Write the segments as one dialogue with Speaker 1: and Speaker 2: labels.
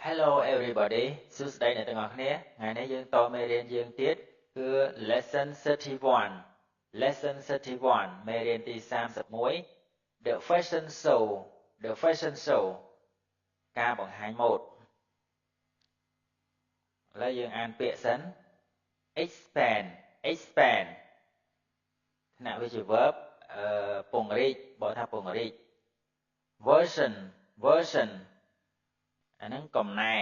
Speaker 1: Hello everybody សួស្តីអ្នកទាំងអស់គ្នាថ្ងៃនេះយើងតមេរៀនយើងទៀតគឺ lesson 31 មេរៀនទី31 the fashion show ការបង្ហាញម៉ូដឥឡូវយើងអានពាក្យសិន expand ថ្នាក់វាជា verb ពង្រីកបើថាពង្រីក version អាហ្នឹងកំណែ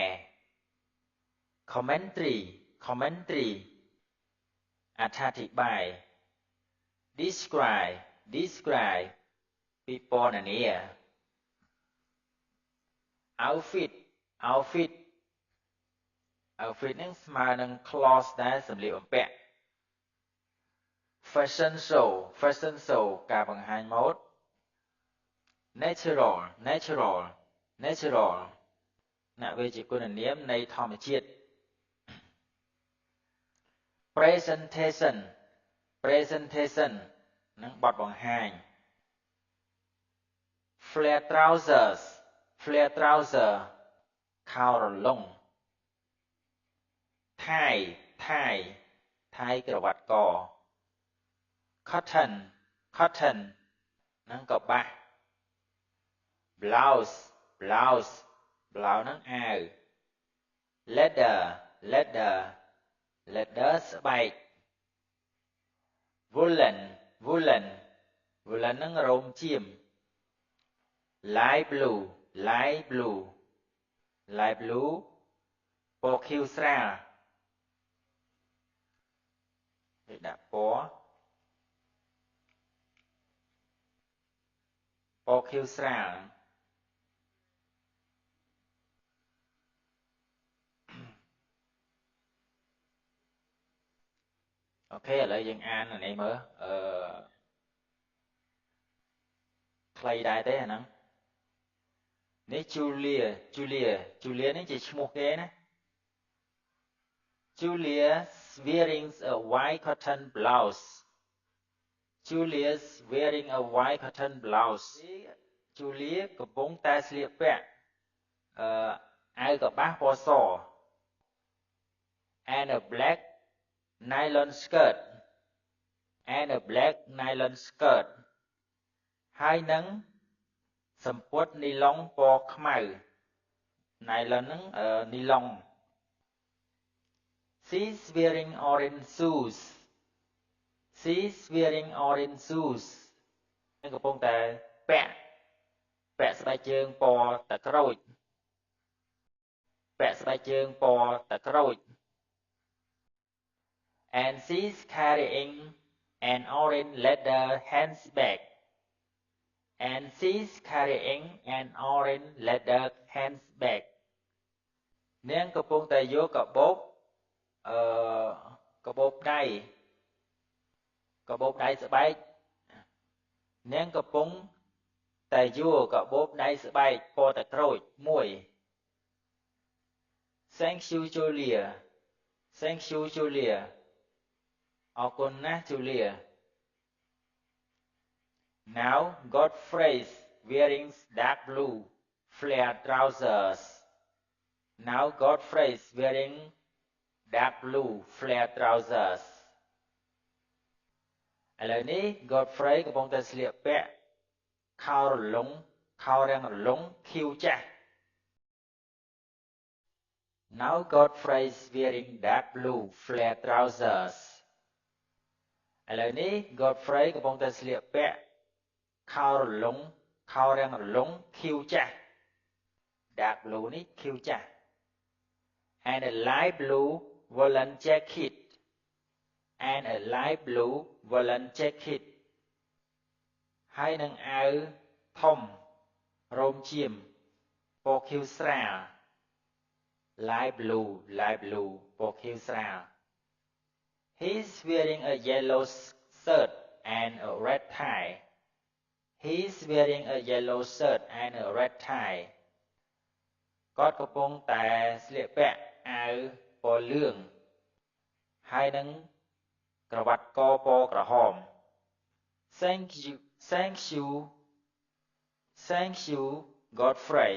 Speaker 1: commentary អត្ថាធិប្បាយ describe ពិពណ៌នា outfit ហ្នឹងស្មើនឹង clothes ដែរសម្លៀកបំពាក់ fashion show ការបង្ហាញម៉ូដ natural អ្នកវាជាគុណនាមនៃធម្មជាតិ presentation នឹងបទបង្ហាញ flare trouser ខោរលុង tie ក្រវ៉ាត់ក cotton នឹងកប្បាស blouse នឹងអាវ leather ស្បែក woolen នឹងរោមចៀម light blue ពណ៌ខៀវស្រាលគេដាក់ពណ៌ខៀវស្រាលអូខេឥឡូវយើងអាននេះមើលខ្លីដែរទេអាហ្នឹងនេះ Julia នេះជាឈ្មោះគេណា Julia's wearing a white cotton blouse Julia កំពុងតែស្លៀកពាក់អាវកប្បាសពណ៌ស and a black nylon skirt ហើយនឹងសំពត់នីឡុងពណ៌ខ្មៅ nylon ហ្នឹងនីឡុង she's wearing orange shoes នឹងកំពុងតែពាក់ស្បែកជើងពណ៌តក្រូច and she's carrying an orange leather handbag នាងកំពុងតែយកកាបូបដៃស្បែកនាងកំពុងតែយកកាបូបដៃស្បែកពណ៌តក្រូចមួយ Thank you Julia អរគុណណាស់ Julia Now Godfrey's wearing dark blue flare trousers ឥឡូវនេះ Godfrey កំពុងតែស្លៀកពាក់ខោរាំងរលុងខៀវចាស់ Now Godfrey's wearing dark blue flare trousers ឥឡូវនេះ Godfrey កំពុងតែស្លៀកពាក់ខោរាំងរលុងខៀវចាស់ dark blue នេះខៀវចាស់ and a light blue woolen jacket ហើយនឹងអាវធំរោមចៀមពណ៌ខៀវស្រាល light blue ពណ៌ខៀវស្រាល He's wearing a yellow shirt and a red tie គាត់កំពុងតែស្លៀកពាក់អាវពណ៌លឿងហើយនឹងក្រវ៉ាត់កពណ៌ក្រហម Thank you Godfrey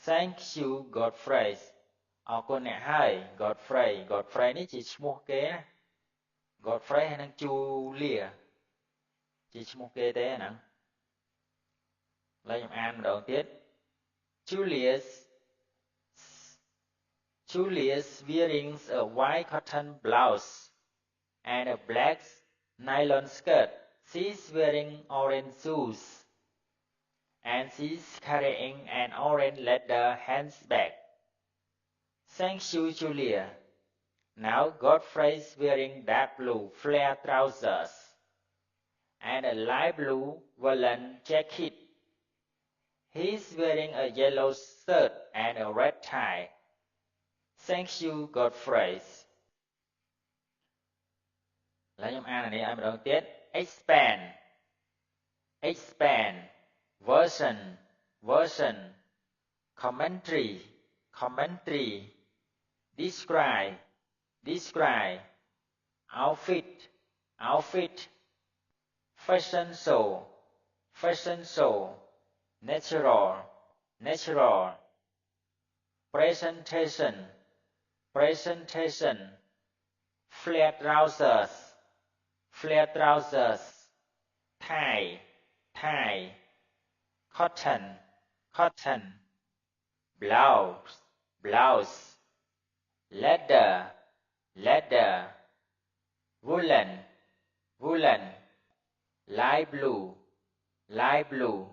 Speaker 1: Thank you Godfrey អរគុណអ្នកហើយ Godfrey Godfrey នេះជាឈ្មោះគេណា Godfrey ហើយនឹង Julia ជាឈ្មោះគេទេហ្នឹងឥឡូវខ្ញុំអានម្ដងទៀត Julius wearing a white cotton blouse and a black nylon skirt. She's wearing orange shoes and she's carrying an orange leather handbag. Thank you, Julia. Now Godfrey's wearing dark blue flare trousers and a light blue woolen jacket. He's wearing a yellow shirt and a red tie. Thank you, Godfrey. ឡើយខ្ញុំអានអានេះឲ្យម្ដងទៀត expand version commentary describe outfit fashion show natural presentation flat trousers tie cotton blouse leather woolen light blue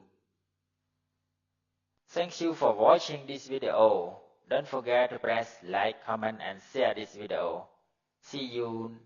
Speaker 1: Thank you for watching this video. Don't forget to press like, comment and share this video. See you